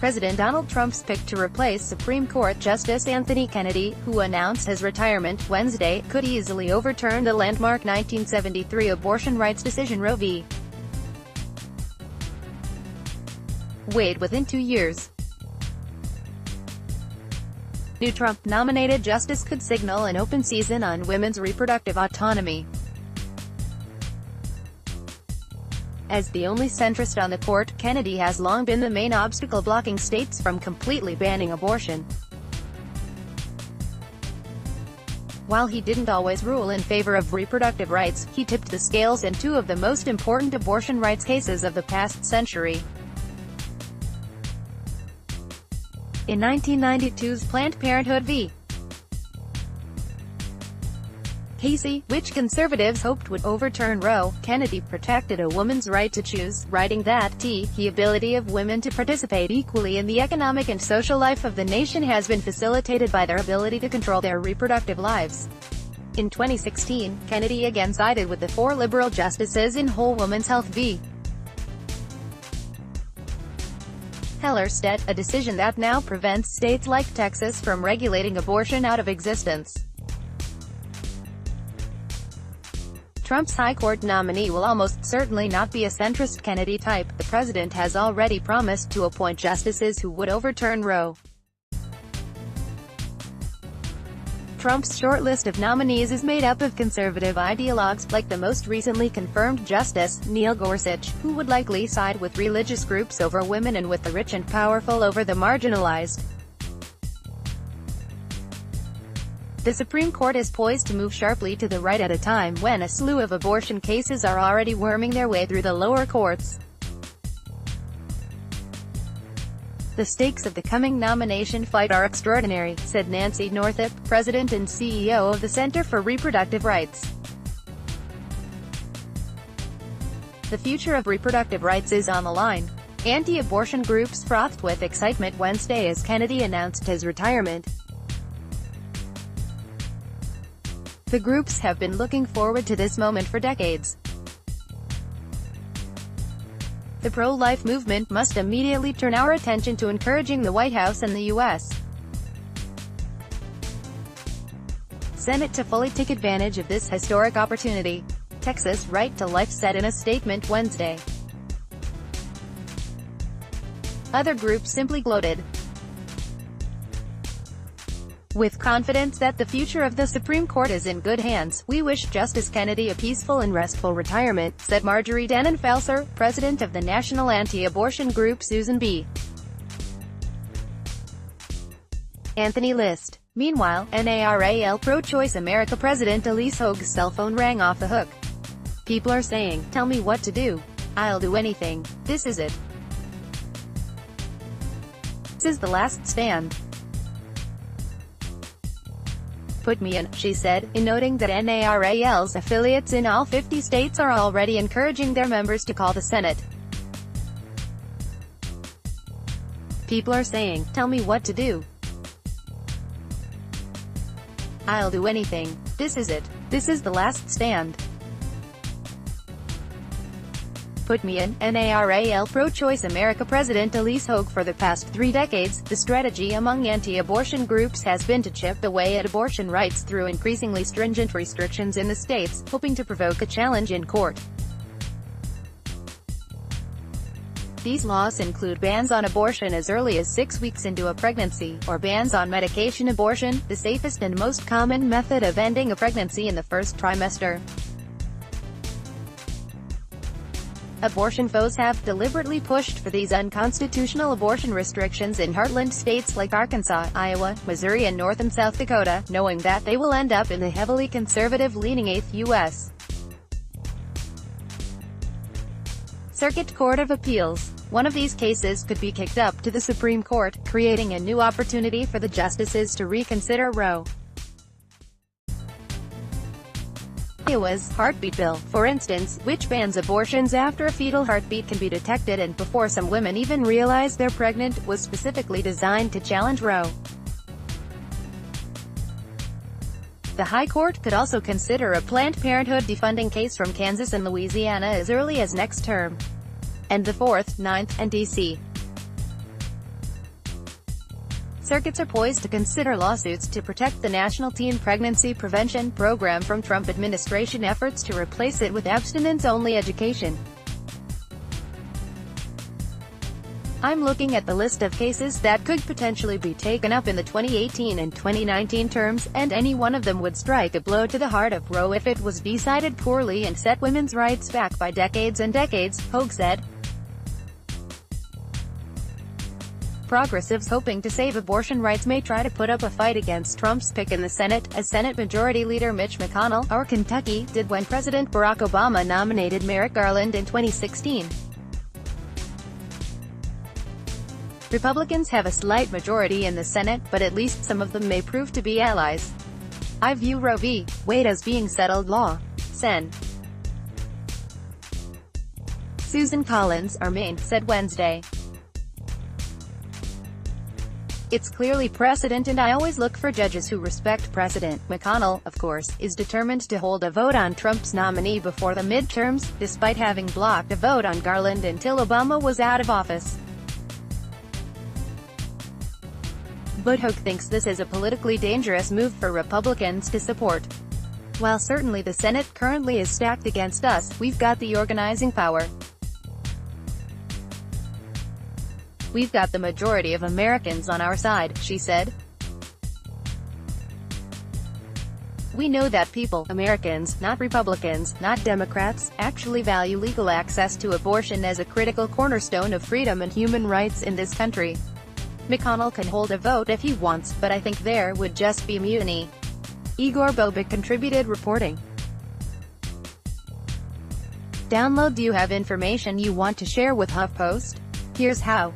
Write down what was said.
President Donald Trump's pick to replace Supreme Court Justice Anthony Kennedy, who announced his retirement Wednesday, could easily overturn the landmark 1973 abortion rights decision Roe v. Wade within 2 years. New Trump-nominated justice could signal an open season on women's reproductive autonomy. As the only centrist on the court, Kennedy has long been the main obstacle blocking states from completely banning abortion. While he didn't always rule in favor of reproductive rights, he tipped the scales in two of the most important abortion rights cases of the past century. In 1992's Planned Parenthood v. Casey, which conservatives hoped would overturn Roe, Kennedy protected a woman's right to choose, writing that the ability of women to participate equally in the economic and social life of the nation has been facilitated by their ability to control their reproductive lives. In 2016, Kennedy again sided with the four liberal justices in Whole Woman's Health v. Hellerstedt, a decision that now prevents states like Texas from regulating abortion out of existence. Trump's High Court nominee will almost certainly not be a centrist Kennedy type. The president has already promised to appoint justices who would overturn Roe. Trump's short list of nominees is made up of conservative ideologues, like the most recently confirmed Justice, Neil Gorsuch, who would likely side with religious groups over women and with the rich and powerful over the marginalized. The Supreme Court is poised to move sharply to the right at a time when a slew of abortion cases are already worming their way through the lower courts. The stakes of the coming nomination fight are extraordinary, said Nancy Northup, president and CEO of the Center for Reproductive Rights. The future of reproductive rights is on the line. Anti-abortion groups frothed with excitement Wednesday as Kennedy announced his retirement. The groups have been looking forward to this moment for decades. The pro-life movement must immediately turn our attention to encouraging the White House and the U.S. Senate to fully take advantage of this historic opportunity. Texas Right to Life said in a statement Wednesday. Other groups simply gloated. With confidence that the future of the Supreme Court is in good hands, we wish Justice Kennedy a peaceful and restful retirement, said Marjorie Dannenfelser, president of the national anti-abortion group Susan B. Anthony List. Meanwhile, NARAL Pro-Choice America President Elise Hogue's cell phone rang off the hook. People are saying, "Tell me what to do. I'll do anything. This is it. This is the last stand. Put me in," she said, in noting that NARAL's affiliates in all 50 states are already encouraging their members to call the Senate. People are saying, "Tell me what to do. I'll do anything. This is it. This is the last stand. Put me in." NARAL Pro-Choice America President Elise Hogue. For the past 3 decades, the strategy among anti-abortion groups has been to chip away at abortion rights through increasingly stringent restrictions in the states, hoping to provoke a challenge in court. These laws include bans on abortion as early as 6 weeks into a pregnancy, or bans on medication abortion, the safest and most common method of ending a pregnancy in the first trimester. Abortion foes have deliberately pushed for these unconstitutional abortion restrictions in heartland states like Arkansas, Iowa, Missouri and North and South Dakota, knowing that they will end up in the heavily conservative-leaning 8th U.S. Circuit Court of Appeals. One of these cases could be kicked up to the Supreme Court, creating a new opportunity for the justices to reconsider Roe. Iowa's heartbeat bill, for instance, which bans abortions after a fetal heartbeat can be detected and before some women even realize they're pregnant, was specifically designed to challenge Roe. The High Court could also consider a Planned Parenthood defunding case from Kansas and Louisiana as early as next term. And the 4th, 9th, and D.C. Circuits are poised to consider lawsuits to protect the National Teen Pregnancy Prevention Program from Trump administration efforts to replace it with abstinence-only education. I'm looking at the list of cases that could potentially be taken up in the 2018 and 2019 terms, and any one of them would strike a blow to the heart of Roe if it was decided poorly and set women's rights back by decades and decades, Hogue said. Progressives hoping to save abortion rights may try to put up a fight against Trump's pick in the Senate, as Senate Majority Leader Mitch McConnell, of Kentucky, did when President Barack Obama nominated Merrick Garland in 2016. Republicans have a slight majority in the Senate, but at least some of them may prove to be allies. I view Roe v. Wade as being settled law. Sen. Susan Collins, our Maine, said Wednesday. It's clearly precedent and I always look for judges who respect precedent. McConnell, of course, is determined to hold a vote on Trump's nominee before the midterms, despite having blocked a vote on Garland until Obama was out of office. But Hogue thinks this is a politically dangerous move for Republicans to support. While certainly the Senate currently is stacked against us, we've got the organizing power. We've got the majority of Americans on our side, she said. We know that people, Americans, not Republicans, not Democrats, actually value legal access to abortion as a critical cornerstone of freedom and human rights in this country. McConnell can hold a vote if he wants, but I think there would just be mutiny. Igor Bobek contributed reporting. Download. Do you have information you want to share with HuffPost? Here's how.